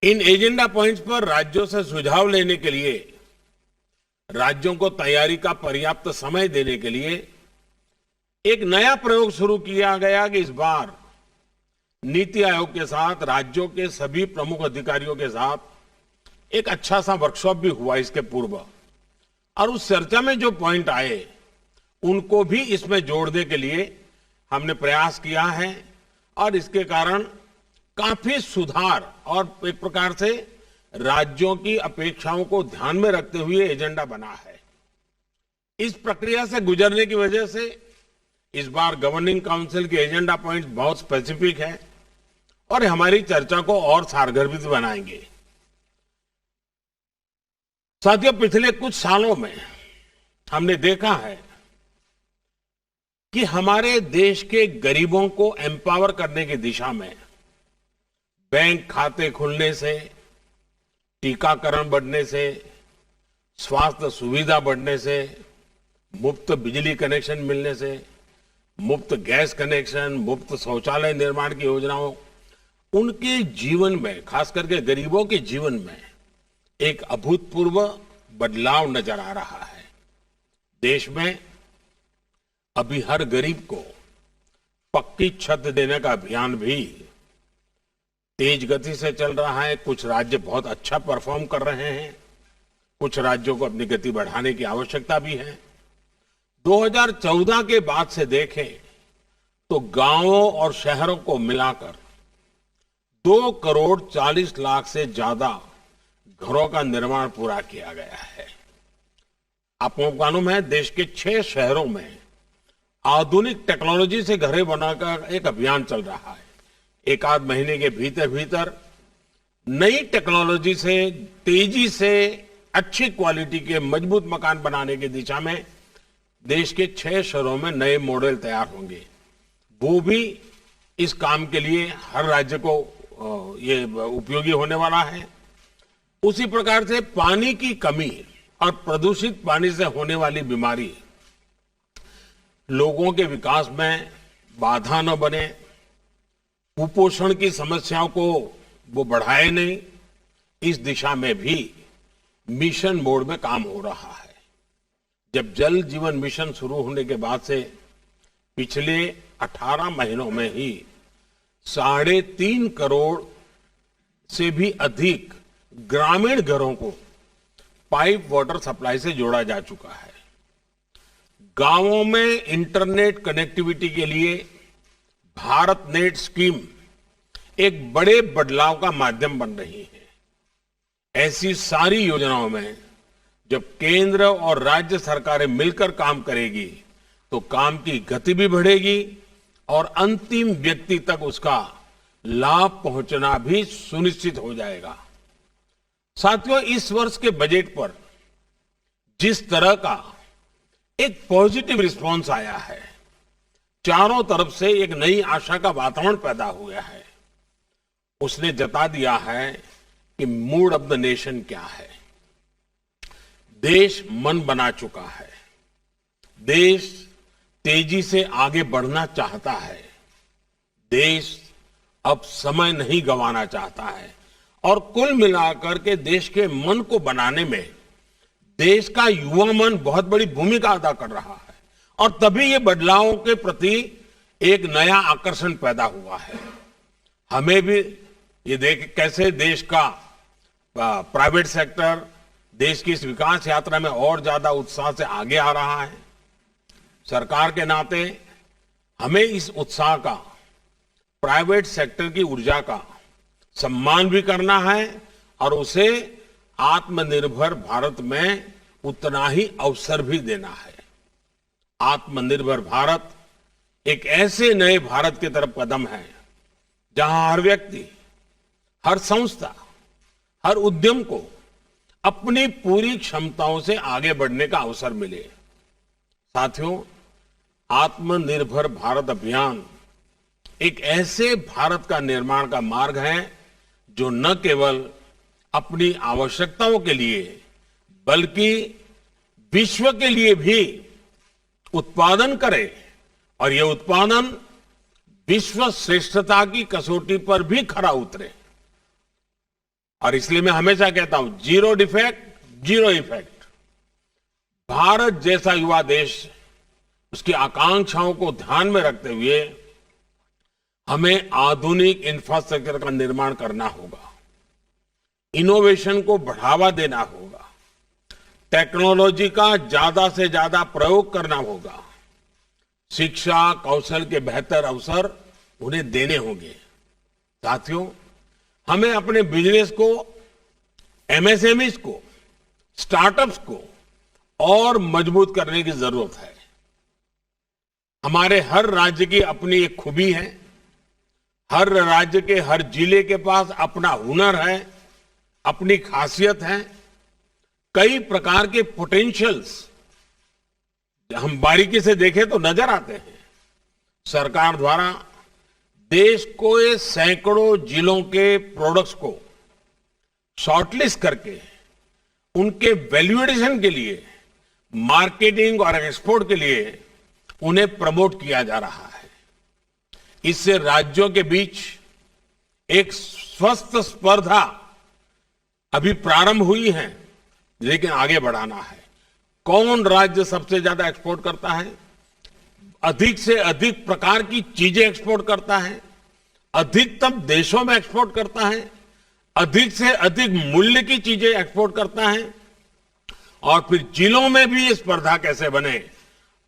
इन agenda points पर राज्यों से सुझाव लेने के लिए, राज्यों को तैयारी का पर्याप्त समय देने के लिए एक नया प्रयोग शुरू किया गया कि इस बार नीति आयोग के साथ राज्यों के सभी प्रमुख अधिकारियों के साथ एक अच्छा सा वर्कशॉप भी हुआ इसके पूर्व, और उस चर्चा में जो पॉइंट आए उनको भी इसमें जोड़ने के लिए हमने प्रयास किया है और इसके कारण काफी सुधार और एक प्रकार से राज्यों की अपेक्षाओं को ध्यान में रखते हुए एजेंडा बना है। इस प्रक्रिया से गुजरने की वजह से इस बार गवर्निंग काउंसिल के एजेंडा पॉइंट्स बहुत स्पेसिफिक है और हमारी चर्चा को और सारगर्भित बनाएंगे। साथियों, पिछले कुछ सालों में हमने देखा है कि हमारे देश के गरीबों को एम्पावर करने की दिशा में बैंक खाते खुलने से, टीकाकरण बढ़ने से, स्वास्थ्य सुविधा बढ़ने से, मुफ्त बिजली कनेक्शन मिलने से, मुफ्त गैस कनेक्शन, मुफ्त शौचालय निर्माण की योजनाओं, उनके जीवन में, खास करके गरीबों के जीवन में एक अभूतपूर्व बदलाव नजर आ रहा है। देश में अभी हर गरीब को पक्की छत देने का अभियान भी तेज गति से चल रहा है। कुछ राज्य बहुत अच्छा परफॉर्म कर रहे हैं, कुछ राज्यों को अपनी गति बढ़ाने की आवश्यकता भी है। 2014 के बाद से देखें तो गांवों और शहरों को मिलाकर 2 करोड़ 40 लाख से ज्यादा घरों का निर्माण पूरा किया गया है। आपको मालूम है, देश के 6 शहरों में आधुनिक टेक्नोलॉजी से घरें बनाकर एक अभियान चल रहा है। एक आध महीने के भीतर भीतर नई टेक्नोलॉजी से तेजी से अच्छी क्वालिटी के मजबूत मकान बनाने की दिशा में देश के 6 शहरों में नए मॉडल तैयार होंगे। वो भी इस काम के लिए हर राज्य को ये उपयोगी होने वाला है। उसी प्रकार से पानी की कमी और प्रदूषित पानी से होने वाली बीमारी लोगों के विकास में बाधा न बने, कुपोषण की समस्याओं को वो बढ़ाए नहीं, इस दिशा में भी मिशन मोड में काम हो रहा है। जब जल जीवन मिशन शुरू होने के बाद से पिछले 18 महीनों में ही 3.5 करोड़ से भी अधिक ग्रामीण घरों को पाइप वाटर सप्लाई से जोड़ा जा चुका है। गांवों में इंटरनेट कनेक्टिविटी के लिए भारत नेट स्कीम एक बड़े बदलाव का माध्यम बन रही है। ऐसी सारी योजनाओं में जब केंद्र और राज्य सरकारें मिलकर काम करेगी तो काम की गति भी बढ़ेगी और अंतिम व्यक्ति तक उसका लाभ पहुंचना भी सुनिश्चित हो जाएगा। साथियों, इस वर्ष के बजट पर जिस तरह का एक पॉजिटिव रिस्पांस आया है, चारों तरफ से एक नई आशा का वातावरण पैदा हुआ है, उसने जता दिया है कि मूड ऑफ द नेशन क्या है। देश मन बना चुका है, देश तेजी से आगे बढ़ना चाहता है, देश अब समय नहीं गंवाना चाहता है और कुल मिलाकर के देश के मन को बनाने में देश का युवा मन बहुत बड़ी भूमिका अदा कर रहा है और तभी ये बदलावों के प्रति एक नया आकर्षण पैदा हुआ है। हमें भी ये देख कैसे देश का प्राइवेट सेक्टर देश की इस विकास यात्रा में और ज्यादा उत्साह से आगे आ रहा है। सरकार के नाते हमें इस उत्साह का, प्राइवेट सेक्टर की ऊर्जा का सम्मान भी करना है और उसे आत्मनिर्भर भारत में उतना ही अवसर भी देना है। आत्मनिर्भर भारत एक ऐसे नए भारत की तरफ कदम है जहां हर व्यक्ति, हर संस्था, हर उद्यम को अपनी पूरी क्षमताओं से आगे बढ़ने का अवसर मिले। साथियों, आत्मनिर्भर भारत अभियान एक ऐसे भारत का निर्माण का मार्ग है जो न केवल अपनी आवश्यकताओं के लिए बल्कि विश्व के लिए भी उत्पादन करे और ये उत्पादन विश्व श्रेष्ठता की कसौटी पर भी खरा उतरे। और इसलिए मैं हमेशा कहता हूं, zero defect zero effect. Bharat जैसा युवा देश, उसकी आकांक्षाओं को ध्यान में रखते हुए हमें आधुनिक इंफ्रास्ट्रक्चर का निर्माण करना होगा, इनोवेशन को बढ़ावा देना होगा, टेक्नोलॉजी का ज्यादा से ज्यादा प्रयोग करना होगा, शिक्षा कौशल के बेहतर अवसर उन्हें देने होंगे। साथियों, हमें अपने बिजनेस को, एमएसएमईज को, स्टार्टअप्स को और मजबूत करने की जरूरत है। हमारे हर राज्य की अपनी एक खूबी है, हर राज्य के हर जिले के पास अपना हुनर है, अपनी खासियत है, कई प्रकार के पोटेंशियल्स हम बारीकी से देखें तो नजर आते हैं। सरकार द्वारा देश को ये सैकड़ों जिलों के प्रोडक्ट्स को शॉर्टलिस्ट करके उनके वैल्यूएडिशन के लिए, मार्केटिंग और एक्सपोर्ट के लिए उन्हें प्रमोट किया जा रहा है। इससे राज्यों के बीच एक स्वस्थ स्पर्धा अभी प्रारंभ हुई है, लेकिन आगे बढ़ाना है। कौन राज्य सबसे ज्यादा एक्सपोर्ट करता है, अधिक से अधिक प्रकार की चीजें एक्सपोर्ट करता है, अधिकतम देशों में एक्सपोर्ट करता है, अधिक से अधिक मूल्य की चीजें एक्सपोर्ट करता है, और फिर जिलों में भी ये स्पर्धा कैसे बने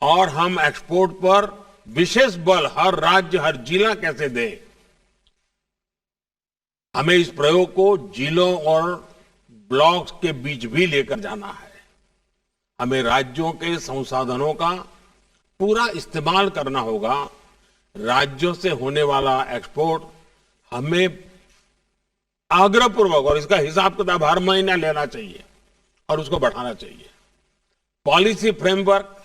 और हम एक्सपोर्ट पर विशेष बल हर राज्य हर जिला कैसे दे। हमें इस प्रयोग को जिलों और ब्लॉक्स के बीच भी लेकर जाना है। हमें राज्यों के संसाधनों का पूरा इस्तेमाल करना होगा। राज्यों से होने वाला एक्सपोर्ट हमें आग्रहपूर्वक, और इसका हिसाब किताब हर महीना लेना चाहिए और उसको बढ़ाना चाहिए। पॉलिसी फ्रेमवर्क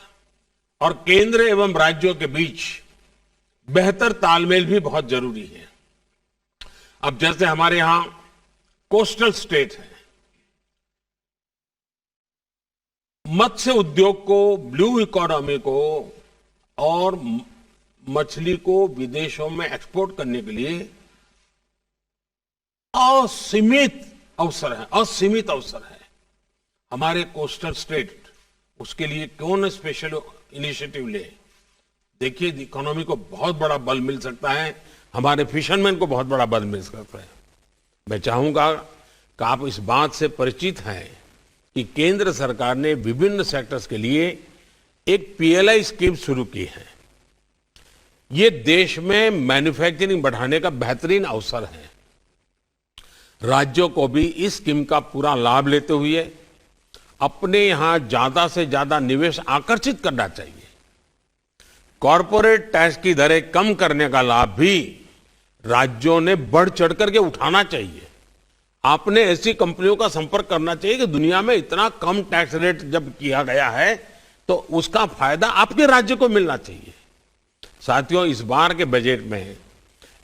और केंद्र एवं राज्यों के बीच बेहतर तालमेल भी बहुत जरूरी है। अब जैसे हमारे यहां कोस्टल स्टेट है, मत्स्य उद्योग को, ब्लू इकोनॉमी को और मछली को विदेशों में एक्सपोर्ट करने के लिए असीमित अवसर है। हमारे कोस्टल स्टेट उसके लिए क्यों न स्पेशल इनिशिएटिव ले। देखिए, इकोनॉमी को बहुत बड़ा बल मिल सकता है, हमारे फिशरमैन को बहुत बड़ा बल मिल सकता है। मैं चाहूंगा कि आप इस बात से परिचित हैं कि केंद्र सरकार ने विभिन्न सेक्टर्स के लिए एक पीएलआई स्कीम शुरू की है। ये देश में मैन्युफैक्चरिंग बढ़ाने का बेहतरीन अवसर है। राज्यों को भी इस स्कीम का पूरा लाभ लेते हुए अपने यहां ज्यादा से ज्यादा निवेश आकर्षित करना चाहिए। कॉरपोरेट टैक्स की दरें कम करने का लाभ भी राज्यों ने बढ़ चढ़कर के उठाना चाहिए। आपने ऐसी कंपनियों का संपर्क करना चाहिए कि दुनिया में इतना कम टैक्स रेट जब किया गया है तो उसका फायदा आपके राज्य को मिलना चाहिए। साथियों, इस बार के बजट में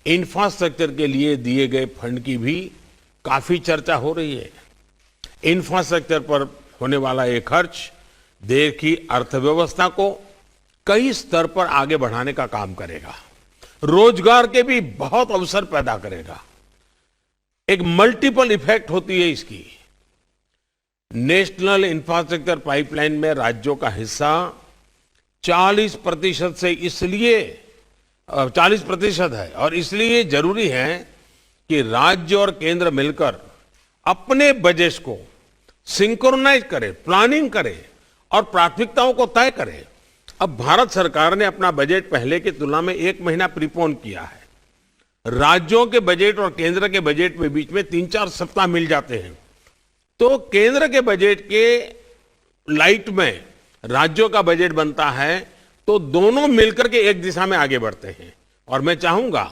इंफ्रास्ट्रक्चर के लिए दिए गए फंड की भी काफी चर्चा हो रही है। इंफ्रास्ट्रक्चर पर होने वाला ये खर्च देश की अर्थव्यवस्था को कई स्तर पर आगे बढ़ाने का काम करेगा, रोजगार के भी बहुत अवसर पैदा करेगा। एक मल्टीपल इफेक्ट होती है इसकी। नेशनल इंफ्रास्ट्रक्चर पाइपलाइन में राज्यों का हिस्सा 40% से इसलिए 40% है, और इसलिए जरूरी है कि राज्य और केंद्र मिलकर अपने बजट को सिंक्रोनाइज करे, प्लानिंग करे और प्राथमिकताओं को तय करे। अब भारत सरकार ने अपना बजट पहले की तुलना में 1 महीना प्रीपोन किया है। राज्यों के बजट और केंद्र के बजट में बीच में 3-4 सप्ताह मिल जाते हैं, तो केंद्र के बजट के लाइट में राज्यों का बजट बनता है, तो दोनों मिलकर के एक दिशा में आगे बढ़ते हैं। और मैं चाहूंगा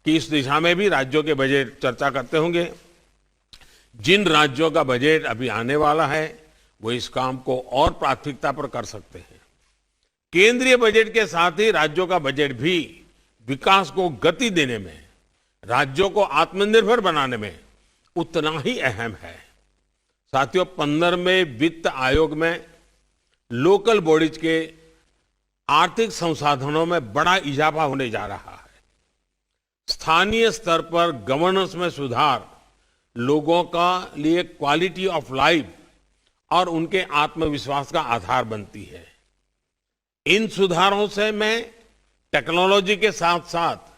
कि इस दिशा में भी राज्यों के बजट चर्चा करते होंगे। जिन राज्यों का बजट अभी आने वाला है वो इस काम को और प्राथमिकता पर कर सकते हैं। केंद्रीय बजट के साथ ही राज्यों का बजट भी विकास को गति देने में, राज्यों को आत्मनिर्भर बनाने में उतना ही अहम है। साथियों, 15वें वित्त आयोग में लोकल बॉडीज के आर्थिक संसाधनों में बड़ा इजाफा होने जा रहा है। स्थानीय स्तर पर गवर्नेंस में सुधार लोगों का लिए क्वालिटी ऑफ लाइफ और उनके आत्मविश्वास का आधार बनती है। इन सुधारों से मैं टेक्नोलॉजी के साथ साथ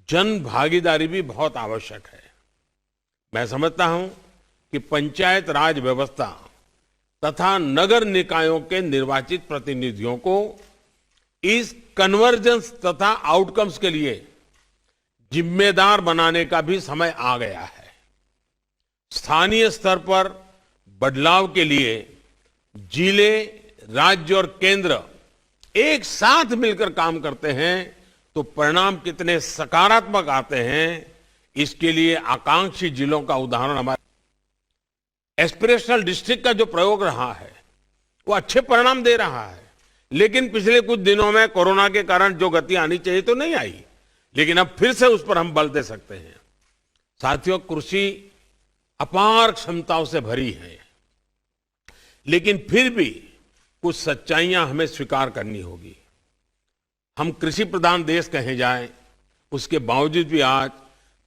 जन भागीदारी भी बहुत आवश्यक है। मैं समझता हूं कि पंचायत राज व्यवस्था तथा नगर निकायों के निर्वाचित प्रतिनिधियों को इस कन्वर्जेंस तथा आउटकम्स के लिए जिम्मेदार बनाने का भी समय आ गया है। स्थानीय स्तर पर बदलाव के लिए जिले, राज्य और केंद्र एक साथ मिलकर काम करते हैं तो परिणाम कितने सकारात्मक आते हैं, इसके लिए आकांक्षी जिलों का उदाहरण हमारे एस्पिरेशनल डिस्ट्रिक्ट का जो प्रयोग रहा है वो अच्छे परिणाम दे रहा है। लेकिन पिछले कुछ दिनों में कोरोना के कारण जो गति आनी चाहिए तो नहीं आई, लेकिन अब फिर से उस पर हम बल दे सकते हैं। साथियों, कृषि अपार क्षमताओं से भरी है, लेकिन फिर भी कुछ सच्चाइयां हमें स्वीकार करनी होगी। हम कृषि प्रधान देश कहे जाएं, उसके बावजूद भी आज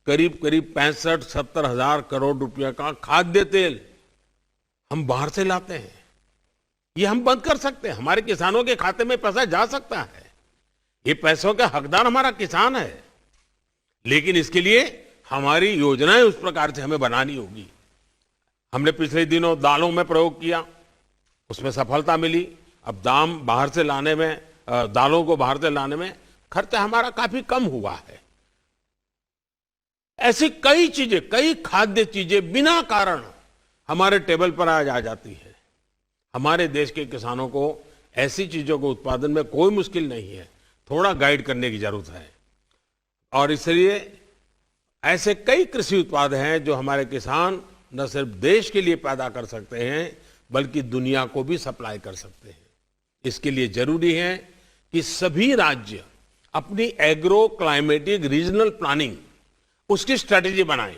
करीब करीब 65-70 हजार करोड़ रुपए का खाद्य तेल हम बाहर से लाते हैं। ये हम बंद कर सकते हैं। हमारे किसानों के खाते में पैसा जा सकता है। ये पैसों का हकदार हमारा किसान है, लेकिन इसके लिए हमारी योजनाएं उस प्रकार से हमें बनानी होगी। हमने पिछले दिनों दालों में प्रयोग किया, उसमें सफलता मिली। अब दालों को बाहर से लाने में खर्चा हमारा काफी कम हुआ है। ऐसी कई चीजें, कई खाद्य चीजें बिना कारण हमारे टेबल पर आज आ जाती है। हमारे देश के किसानों को ऐसी चीजों को उत्पादन में कोई मुश्किल नहीं है, थोड़ा गाइड करने की जरूरत है। और इसलिए ऐसे कई कृषि उत्पाद हैं जो हमारे किसान न सिर्फ देश के लिए पैदा कर सकते हैं बल्कि दुनिया को भी सप्लाई कर सकते हैं। इसके लिए जरूरी है कि सभी राज्य अपनी एग्रो क्लाइमेटिक रीजनल प्लानिंग, उसकी स्ट्रेटेजी बनाएं,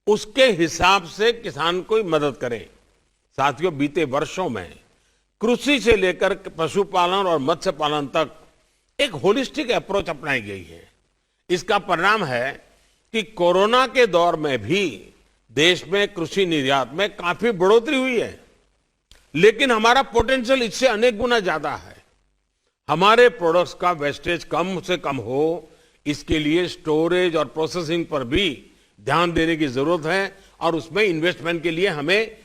उसके हिसाब से किसान को मदद करें। साथियों, बीते वर्षों में कृषि से लेकर पशुपालन और मत्स्य पालन तक एक होलिस्टिक अप्रोच अपनाई गई है। इसका परिणाम है कि कोरोना के दौर में भी देश में कृषि निर्यात में काफी बढ़ोतरी हुई है, लेकिन हमारा पोटेंशियल इससे अनेक गुना ज्यादा है। हमारे प्रोडक्ट्स का वेस्टेज कम से कम हो, इसके लिए स्टोरेज और प्रोसेसिंग पर भी ध्यान देने की जरूरत है और उसमें इन्वेस्टमेंट के लिए हमें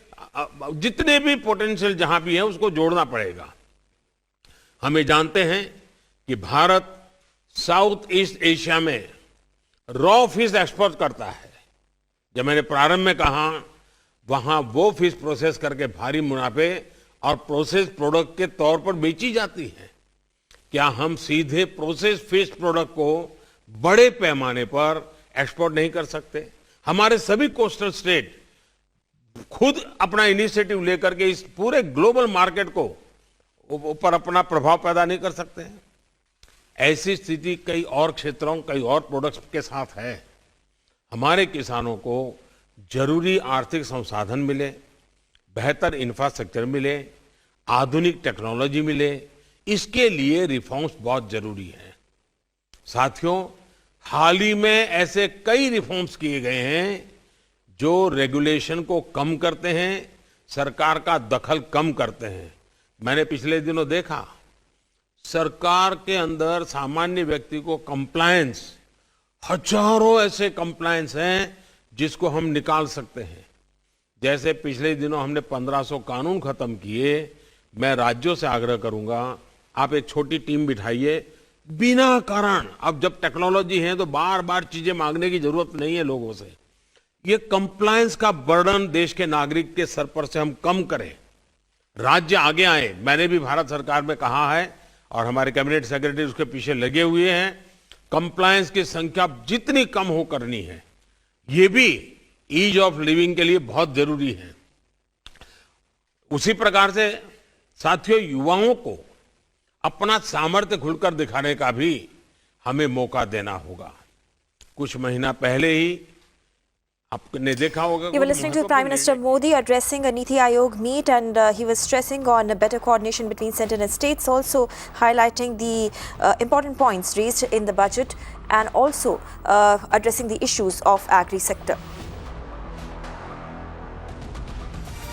जितने भी पोटेंशियल जहां भी है उसको जोड़ना पड़ेगा। हमें जानते हैं कि भारत साउथ ईस्ट एशिया में रॉ फिश एक्सपोर्ट करता है। जब मैंने प्रारंभ में कहा, वहां वो फिश प्रोसेस करके भारी मुनाफे और प्रोसेस प्रोडक्ट के तौर पर बेची जाती है। क्या हम सीधे प्रोसेस फिश प्रोडक्ट को बड़े पैमाने पर एक्सपोर्ट नहीं कर सकते? हमारे सभी कोस्टल स्टेट खुद अपना इनिशिएटिव लेकर के इस पूरे ग्लोबल मार्केट को ऊपर अपना प्रभाव पैदा नहीं कर सकते हैं? ऐसी स्थिति कई और क्षेत्रों, कई और प्रोडक्ट्स के साथ है। हमारे किसानों को जरूरी आर्थिक संसाधन मिले, बेहतर इंफ्रास्ट्रक्चर मिले, आधुनिक टेक्नोलॉजी मिले, इसके लिए रिफॉर्म्स बहुत जरूरी है। साथियों, हाल ही में ऐसे कई रिफॉर्म्स किए गए हैं जो रेगुलेशन को कम करते हैं, सरकार का दखल कम करते हैं। मैंने पिछले दिनों देखा, सरकार के अंदर सामान्य व्यक्ति को कंप्लायंस, हजारों ऐसे कंप्लायंस हैं जिसको हम निकाल सकते हैं। जैसे पिछले दिनों हमने 1500 कानून खत्म किए। मैं राज्यों से आग्रह करूंगा, आप एक छोटी टीम बिठाइए, बिना कारण, अब जब टेक्नोलॉजी है तो बार बार चीजें मांगने की जरूरत नहीं है लोगों से। ये कंप्लायंस का बर्डन देश के नागरिक के सर पर से हम कम करें, राज्य आगे आए। मैंने भी भारत सरकार में कहा है और हमारे कैबिनेट सेक्रेटरी उसके पीछे लगे हुए हैं, कंप्लायंस की संख्या जितनी कम हो करनी है। ये भी ईज ऑफ लिविंग के लिए बहुत जरूरी है। उसी प्रकार से साथियों, युवाओं को अपना सामर्थ्य खुलकर दिखाने का भी हमें मौका देना होगा। कुछ महीना पहले ही आपने देखा होगा, you were listening to Prime Minister Modi addressing a Niti Aayog meet, and he was stressing on better coordination between centre and states, also highlighting the important points raised in the budget and also addressing the issues of agri sector.